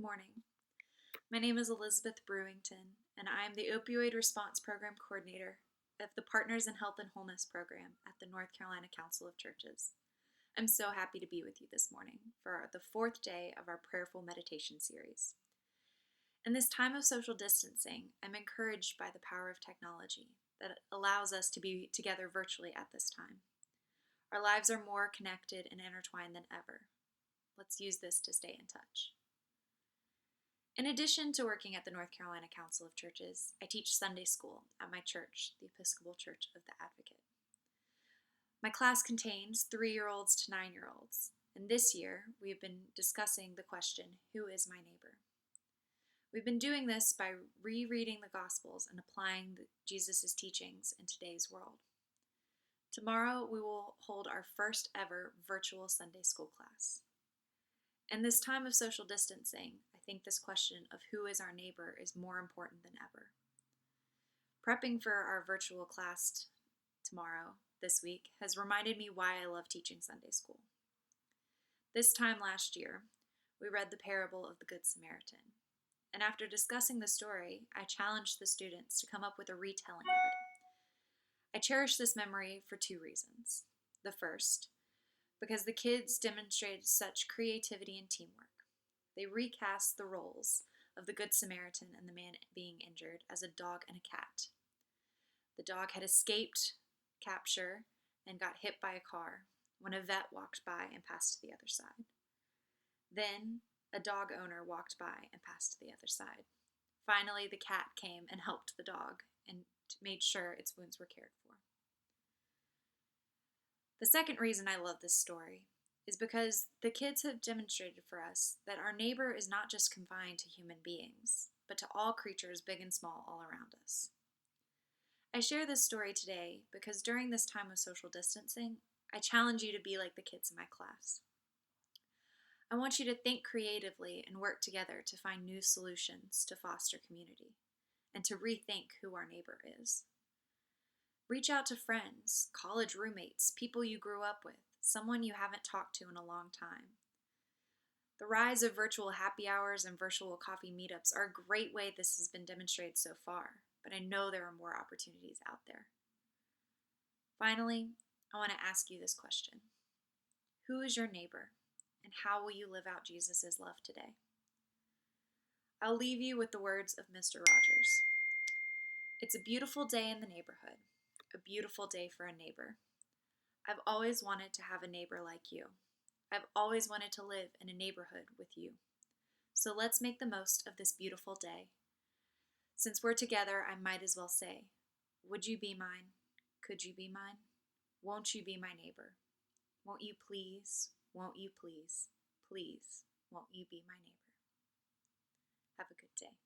morning. My name is Elizabeth Brewington, and I am the Opioid Response Program Coordinator of the Partners in Health and Wholeness Program at the North Carolina Council of Churches. I'm so happy to be with you this morning for the fourth day of our prayerful meditation series. In this time of social distancing, I'm encouraged by the power of technology that allows us to be together virtually at this time. Our lives are more connected and intertwined than ever. Let's use this to stay in touch. In addition to working at the North Carolina Council of Churches, I teach Sunday school at my church, the Episcopal Church of the Advocate. My class contains 3-year-olds to 9-year-olds, and this year we have been discussing the question, who is my neighbor? We've been doing this by rereading the Gospels and applying Jesus' teachings in today's world. Tomorrow we will hold our first ever virtual Sunday school class. In this time of social distancing, I think this question of who is our neighbor is more important than ever. Prepping for our virtual class tomorrow, this week, has reminded me why I love teaching Sunday school. This time last year, we read the parable of the Good Samaritan. And after discussing the story, I challenged the students to come up with a retelling of it. I cherish this memory for 2 reasons. The first, because the kids demonstrated such creativity and teamwork. They recast the roles of the Good Samaritan and the man being injured as a dog and a cat. The dog had escaped capture and got hit by a car when a vet walked by and passed to the other side. Then a dog owner walked by and passed to the other side. Finally, the cat came and helped the dog and made sure its wounds were cared for. The second reason I love this story is because the kids have demonstrated for us that our neighbor is not just confined to human beings, but to all creatures big and small all around us. I share this story today because during this time of social distancing, I challenge you to be like the kids in my class. I want you to think creatively and work together to find new solutions to foster community and to rethink who our neighbor is. Reach out to friends, college roommates, people you grew up with, someone you haven't talked to in a long time. The rise of virtual happy hours and virtual coffee meetups are a great way this has been demonstrated so far, but I know there are more opportunities out there. Finally, I want to ask you this question. Who is your neighbor, and how will you live out Jesus' love today? I'll leave you with the words of Mr. Rogers. It's a beautiful day in the neighborhood, a beautiful day for a neighbor. I've always wanted to have a neighbor like you. I've always wanted to live in a neighborhood with you. So let's make the most of this beautiful day. Since we're together, I might as well say, would you be mine? Could you be mine? Won't you be my neighbor? Won't you please, please, won't you be my neighbor? Have a good day.